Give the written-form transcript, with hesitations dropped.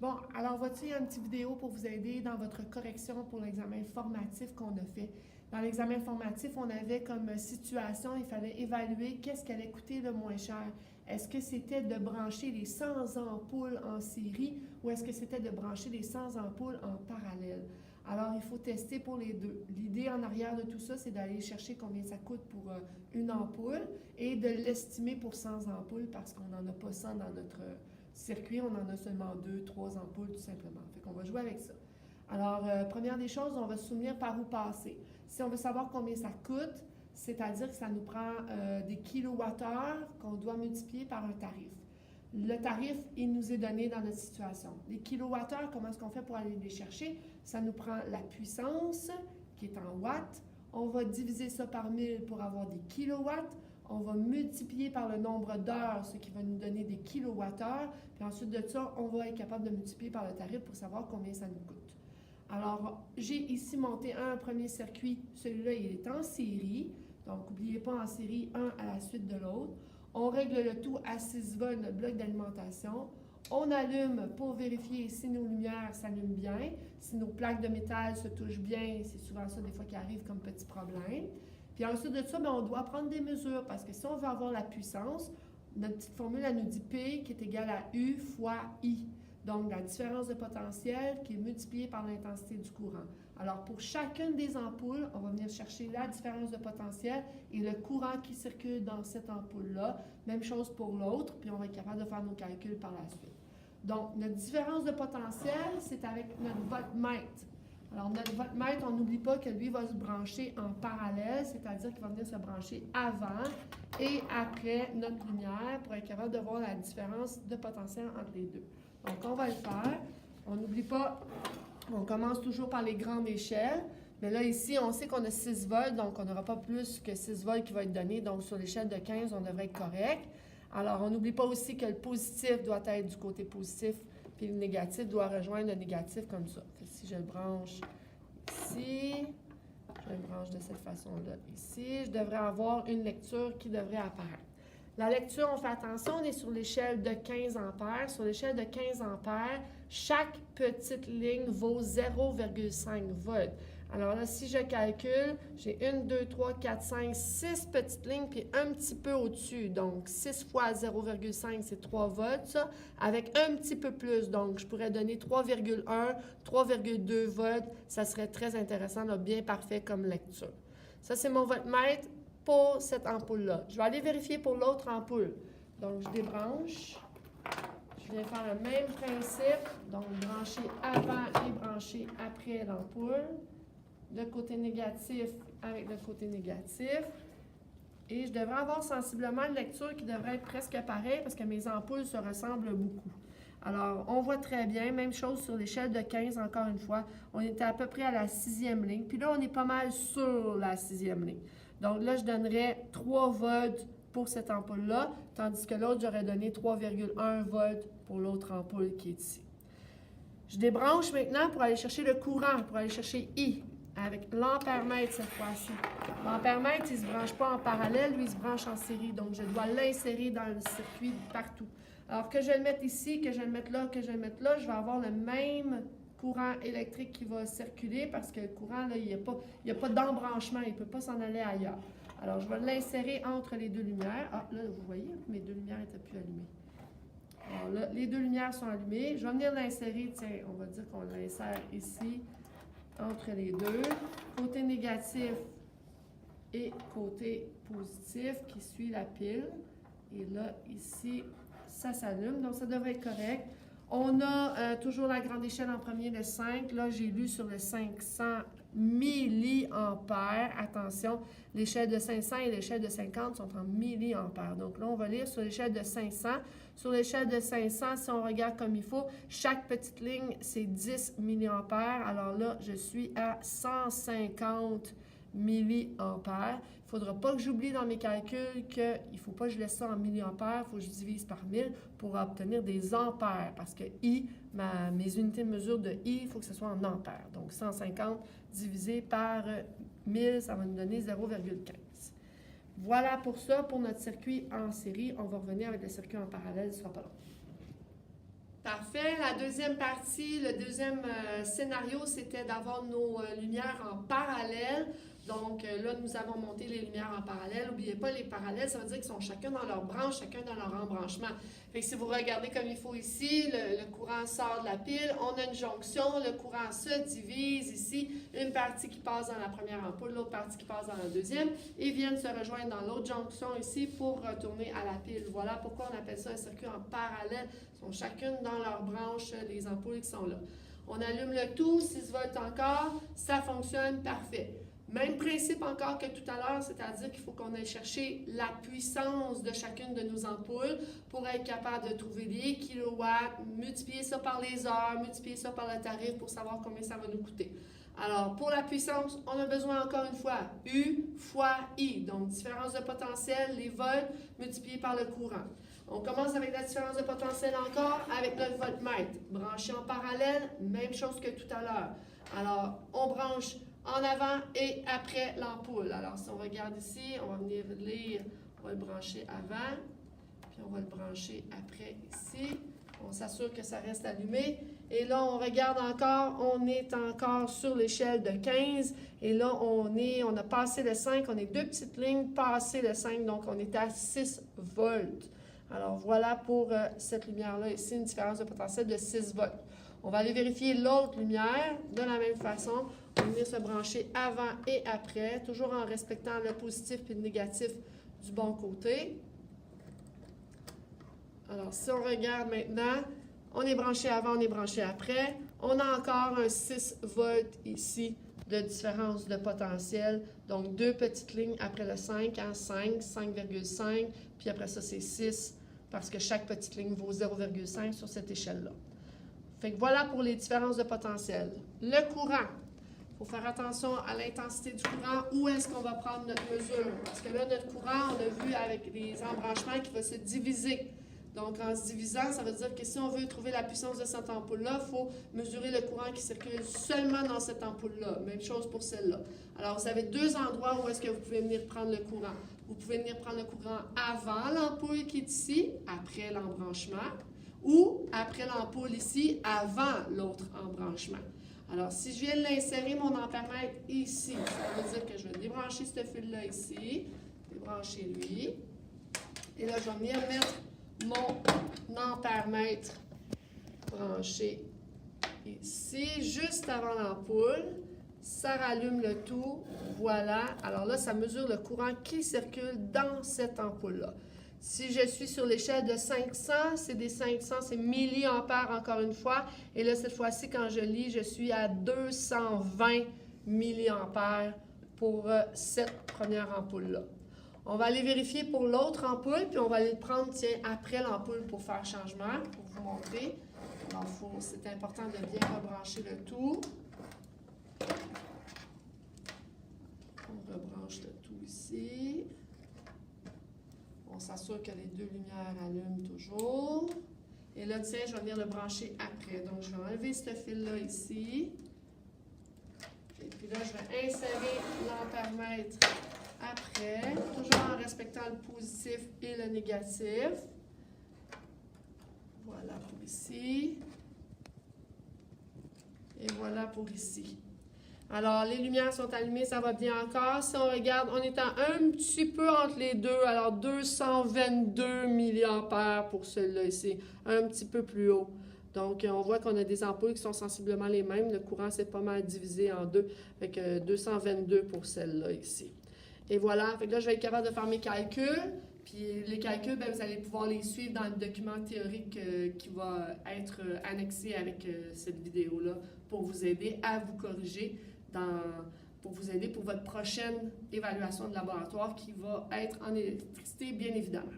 Bon, alors voici une petite vidéo pour vous aider dans votre correction pour l'examen formatif qu'on a fait. Dans l'examen formatif, on avait comme situation, il fallait évaluer qu'est-ce qui allait coûter le moins cher. Est-ce que c'était de brancher les 100 ampoules en série ou est-ce que c'était de brancher les 100 ampoules en parallèle? Alors, il faut tester pour les deux. L'idée en arrière de tout ça, c'est d'aller chercher combien ça coûte pour une ampoule et de l'estimer pour 100 ampoules parce qu'on n'en a pas 100 dans notre circuit, on en a seulement 2, 3 ampoules tout simplement. Fait qu'on va jouer avec ça. Alors, première des choses, on va se souvenir par où passer. Si on veut savoir combien ça coûte, c'est-à-dire que ça nous prend des kilowattheures qu'on doit multiplier par un tarif. Le tarif, il nous est donné dans notre situation. Les kilowattheures, comment est-ce qu'on fait pour aller les chercher? Ça nous prend la puissance, qui est en watts. On va diviser ça par 1000 pour avoir des kilowatts. On va multiplier par le nombre d'heures, ce qui va nous donner des kilowattheures. Puis ensuite de ça, on va être capable de multiplier par le tarif pour savoir combien ça nous coûte. Alors, j'ai ici monté un premier circuit. Celui-là, il est en série. Donc, n'oubliez pas en série, un à la suite de l'autre. On règle le tout à 6 volts, notre bloc d'alimentation. On allume pour vérifier si nos lumières s'allument bien, si nos plaques de métal se touchent bien. C'est souvent ça des fois qui arrive comme petit problème. Puis ensuite de ça, bien, on doit prendre des mesures parce que si on veut avoir la puissance, notre petite formule, elle nous dit P qui est égal à U fois I. Donc, la différence de potentiel qui est multipliée par l'intensité du courant. Alors, pour chacune des ampoules, on va venir chercher la différence de potentiel et le courant qui circule dans cette ampoule-là. Même chose pour l'autre, puis on va être capable de faire nos calculs par la suite. Donc, notre différence de potentiel, c'est avec notre voltmètre. Alors, notre voltmètre, on n'oublie pas que lui va se brancher en parallèle, c'est-à-dire qu'il va venir se brancher avant et après notre lumière pour être capable de voir la différence de potentiel entre les deux. Donc, on va le faire. On n'oublie pas, on commence toujours par les grandes échelles. Mais là, ici, on sait qu'on a 6 volts, donc on n'aura pas plus que 6 volts qui va être donné. Donc, sur l'échelle de 15, on devrait être correct. Alors, on n'oublie pas aussi que le positif doit être du côté positif, puis le négatif doit rejoindre le négatif comme ça. Fait que si je le branche ici, je le branche de cette façon-là ici, je devrais avoir une lecture qui devrait apparaître. La lecture, on fait attention, on est sur l'échelle de 15 ampères. Sur l'échelle de 15 ampères, chaque petite ligne vaut 0,5 volts. Alors là, si je calcule, j'ai 1, 2, 3, 4, 5, 6 petites lignes, puis un petit peu au-dessus. Donc, 6 fois 0,5, c'est 3 volts, ça, avec un petit peu plus. Donc, je pourrais donner 3,1, 3,2 volts. Ça serait très intéressant, là, bien parfait comme lecture. Ça, c'est mon voltmètre pour cette ampoule-là. Je vais aller vérifier pour l'autre ampoule. Donc, je débranche. Je viens faire le même principe. Donc, brancher avant et brancher après l'ampoule. Le côté négatif avec le côté négatif. Et je devrais avoir sensiblement une lecture qui devrait être presque pareille parce que mes ampoules se ressemblent beaucoup. Alors, on voit très bien, même chose sur l'échelle de 15, encore une fois. On était à peu près à la 6e ligne. Puis là, on est pas mal sur la 6e ligne. Donc là, je donnerais 3 volts pour cette ampoule-là, tandis que l'autre, j'aurais donné 3,1 volts pour l'autre ampoule qui est ici. Je débranche maintenant pour aller chercher le courant, pour aller chercher I, avec l'ampèremètre cette fois-ci. L'ampèremètre, il ne se branche pas en parallèle, lui, il se branche en série. Donc, je dois l'insérer dans le circuit partout. Alors, que je le mette ici, que je le mette là, que je le mette là, je vais avoir le même courant électrique qui va circuler parce que le courant, là, il n'y a pas d'embranchement, il ne peut pas s'en aller ailleurs. Alors, je vais l'insérer entre les deux lumières. Ah, là, vous voyez, mes deux lumières n'étaient plus allumées. Alors là, les deux lumières sont allumées. Je vais venir l'insérer, tiens, on va dire qu'on l'insère ici, entre les deux. Côté négatif et côté positif qui suit la pile. Et là, ici, ça s'allume, donc ça devrait être correct. On a toujours la grande échelle en premier, le 5. Là, j'ai lu sur le 500 milliampères. Attention, l'échelle de 500 et l'échelle de 50 sont en milliampères. Donc là, on va lire sur l'échelle de 500. Sur l'échelle de 500, si on regarde comme il faut, chaque petite ligne, c'est 10 milliampères. Alors là, je suis à 150 milliampères. Il ne faudra pas que j'oublie dans mes calculs qu'il ne faut pas que je laisse ça en milliampères, il faut que je divise par 1000 pour obtenir des ampères, parce que I, mes unités de mesure de I, il faut que ce soit en ampères. Donc 150 divisé par 1000, ça va nous donner 0,15. Voilà pour ça, pour notre circuit en série. On va revenir avec le circuit en parallèle, ce ne sera pas long. Parfait. La deuxième partie, le deuxième scénario, c'était d'avoir nos lumières en parallèle. Donc là, nous avons monté les lumières en parallèle. N'oubliez pas, les parallèles, ça veut dire qu'ils sont chacun dans leur branche, chacun dans leur embranchement. Fait que si vous regardez comme il faut ici, le courant sort de la pile, on a une jonction, le courant se divise ici, une partie qui passe dans la première ampoule, l'autre partie qui passe dans la deuxième, et viennent se rejoindre dans l'autre jonction ici pour retourner à la pile. Voilà pourquoi on appelle ça un circuit en parallèle. Ils sont chacune dans leur branche, les ampoules qui sont là. On allume le tout, 6 volts encore, ça fonctionne, parfait. Même principe encore que tout à l'heure, c'est-à-dire qu'il faut qu'on aille chercher la puissance de chacune de nos ampoules pour être capable de trouver les kilowatts, multiplier ça par les heures, multiplier ça par le tarif pour savoir combien ça va nous coûter. Alors, pour la puissance, on a besoin encore une fois U fois I, donc différence de potentiel, les volts multipliés par le courant. On commence avec la différence de potentiel encore avec notre voltmètre. Branché en parallèle, même chose que tout à l'heure. Alors, on branche en avant et après l'ampoule. Alors, si on regarde ici, on va venir lire, on va le brancher avant, puis on va le brancher après ici. On s'assure que ça reste allumé. Et là, on regarde encore, on est encore sur l'échelle de 15. Et là, on a passé le 5, on est 2 petites lignes, passé le 5, donc on est à 6 volts. Alors, voilà pour cette lumière-là ici, une différence de potentiel de 6 volts. On va aller vérifier l'autre lumière de la même façon. On va venir se brancher avant et après, toujours en respectant le positif et le négatif du bon côté. Alors, si on regarde maintenant, on est branché avant, on est branché après. On a encore un 6 volts ici de différence de potentiel. Donc, 2 petites lignes après le 5, hein, 5, 5,5, puis après ça, c'est 6, parce que chaque petite ligne vaut 0,5 sur cette échelle-là. Fait que voilà pour les différences de potentiel. Le courant. Il faut faire attention à l'intensité du courant. Où est-ce qu'on va prendre notre mesure? Parce que là, notre courant, on a vu avec les embranchements qu'il va se diviser. Donc, en se divisant, ça veut dire que si on veut trouver la puissance de cette ampoule-là, il faut mesurer le courant qui circule seulement dans cette ampoule-là. Même chose pour celle-là. Alors, vous avez 2 endroits où est-ce que vous pouvez venir prendre le courant. Vous pouvez venir prendre le courant avant l'ampoule qui est ici, après l'embranchement, ou après l'ampoule ici, avant l'autre embranchement. Alors, si je viens l'insérer, mon ampèremètre ici, ça veut dire que je vais débrancher ce fil-là ici, débrancher lui, et là, je vais venir mettre mon ampèremètre branché ici, juste avant l'ampoule. Ça rallume le tout. Voilà. Alors là, ça mesure le courant qui circule dans cette ampoule-là. Si je suis sur l'échelle de 500, c'est des 500, c'est milliampères encore une fois. Et là, cette fois-ci, quand je lis, je suis à 220 milliampères pour cette première ampoule-là. On va aller vérifier pour l'autre ampoule, puis on va aller le prendre, tiens, après l'ampoule pour faire changement, pour vous montrer. Alors, c'est important de bien rebrancher le tout. On rebranche le tout ici. On s'assure que les 2 lumières allument toujours. Et là, tiens, je vais venir le brancher après. Donc, je vais enlever ce fil-là ici. Et puis là, je vais insérer l'ampèremètre après, toujours en respectant le positif et le négatif. Voilà pour ici. Et voilà pour ici. Alors, les lumières sont allumées, ça va bien encore. Si on regarde, on est un petit peu entre les deux. Alors, 222 milliampères pour celui-là ici, un petit peu plus haut. Donc, on voit qu'on a des ampoules qui sont sensiblement les mêmes. Le courant, c'est pas mal divisé en deux. Fait que 222 pour celle-là ici. Et voilà, fait que là, je vais être capable de faire mes calculs. Puis les calculs, bien, vous allez pouvoir les suivre dans le document théorique qui va être annexé avec cette vidéo-là pour vous aider à vous corriger, pour vous aider pour votre prochaine évaluation de laboratoire qui va être en électricité, bien évidemment.